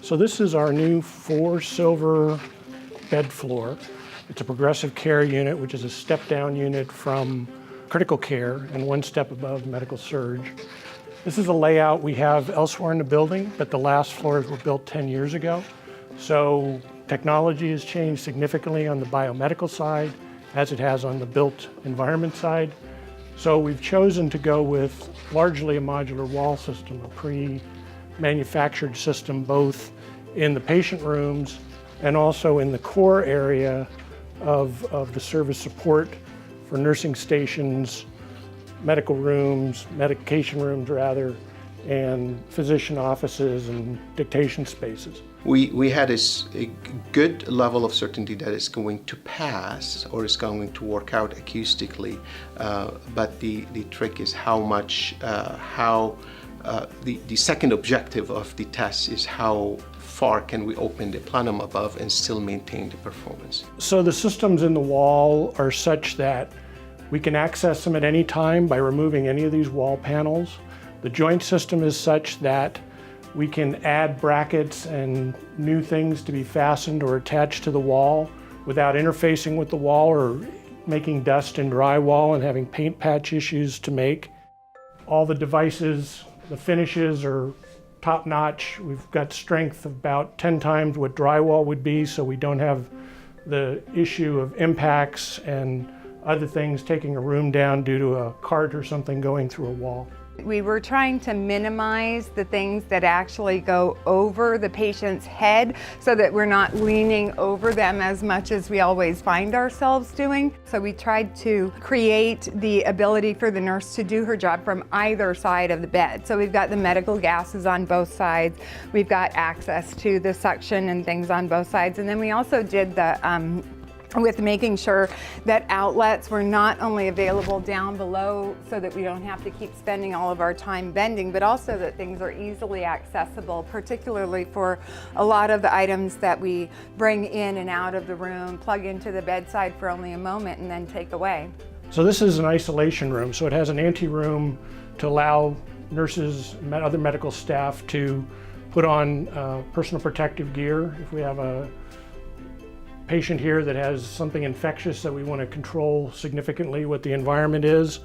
So this is our new 4 silver bed floor. It's a progressive care unit, which is a step-down unit from critical care and 1 step above medical surge. This is a layout we have elsewhere in the building, but the last floors were built 10 years ago. So technology has changed significantly on the biomedical side, as it has on the built environment side. So we've chosen to go with largely a modular wall system, a pre-manufactured system, both in the patient rooms and also in the core area of the service support for nursing stations, medical rooms, medication rooms rather, and physician offices and dictation spaces. We had a good level of certainty that it's going to pass or it's going to work out acoustically, but the trick is the second objective of the test is how far can we open the plenum above and still maintain the performance. So the systems in the wall are such that we can access them at any time by removing any of these wall panels. The joint system is such that we can add brackets and new things to be fastened or attached to the wall without interfacing with the wall or making dust in drywall and having paint patch issues to make. All the devices, the finishes are top-notch. We've got strength of about 10 times what drywall would be, so we don't have the issue of impacts and other things taking a room down due to a cart or something going through a wall. We were trying to minimize the things that actually go over the patient's head so that we're not leaning over them as much as we always find ourselves doing. So we tried to create the ability for the nurse to do her job from either side of the bed. So we've got the medical gases on both sides. We've got access to the suction and things on both sides. And then we also did the with making sure that outlets were not only available down below so that we don't have to keep spending all of our time bending, but also that things are easily accessible, particularly for a lot of the items that we bring in and out of the room, plug into the bedside for only a moment and then take away. So this is an isolation room, so it has an ante-room to allow nurses and other medical staff to put on personal protective gear. If we have a patient here that has something infectious that we want to control significantly what the environment is.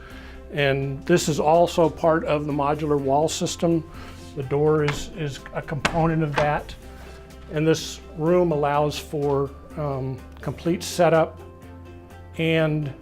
And this is also part of the modular wall system. The door is a component of that. And this room allows for complete setup and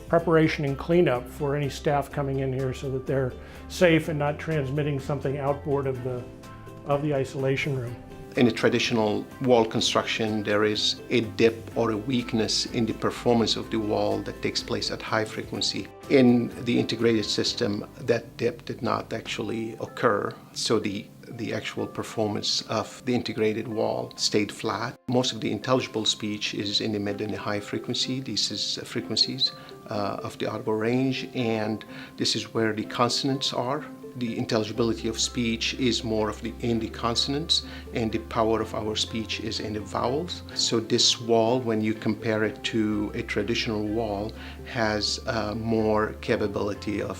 preparation and cleanup for any staff coming in here so that they're safe and not transmitting something outboard of the isolation room. In a traditional wall construction, there is a dip or a weakness in the performance of the wall that takes place at high frequency. In the integrated system, that dip did not actually occur, so the actual performance of the integrated wall stayed flat. Most of the intelligible speech is in the mid and the high frequency. This is frequencies of the audible range, and this is where the consonants are. The intelligibility of speech is more in the consonants, and the power of our speech is in the vowels. So this wall, when you compare it to a traditional wall, has more capability of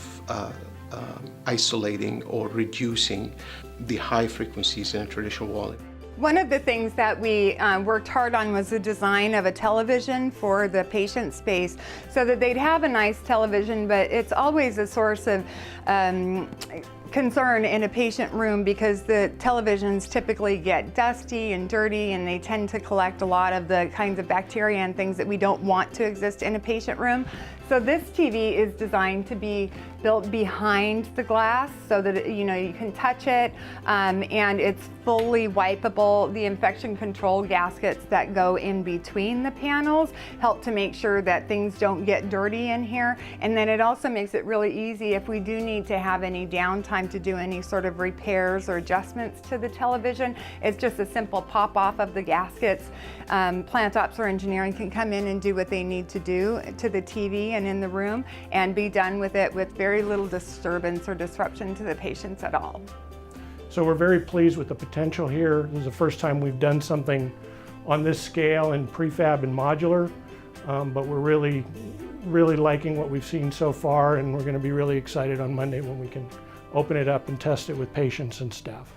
isolating or reducing the high frequencies in a traditional wall. One of the things that we worked hard on was the design of a television for the patient space so that they'd have a nice television, but it's always a source of concern in a patient room because the televisions typically get dusty and dirty and they tend to collect a lot of the kinds of bacteria and things that we don't want to exist in a patient room. So this TV is designed to be built behind the glass so that you can touch it and it's fully wipeable. The infection control gaskets that go in between the panels help to make sure that things don't get dirty in here. And then it also makes it really easy if we do need to have any downtime to do any sort of repairs or adjustments to the television. It's just a simple pop off of the gaskets. Plant ops or engineering can come in and do what they need to do to the TV and in the room and be done with it with very little disturbance or disruption to the patients at all. So we're very pleased with the potential here. This is the first time we've done something on this scale in prefab and modular, but we're really liking what we've seen so far, and we're going to be really excited on Monday when we can open it up and test it with patients and staff.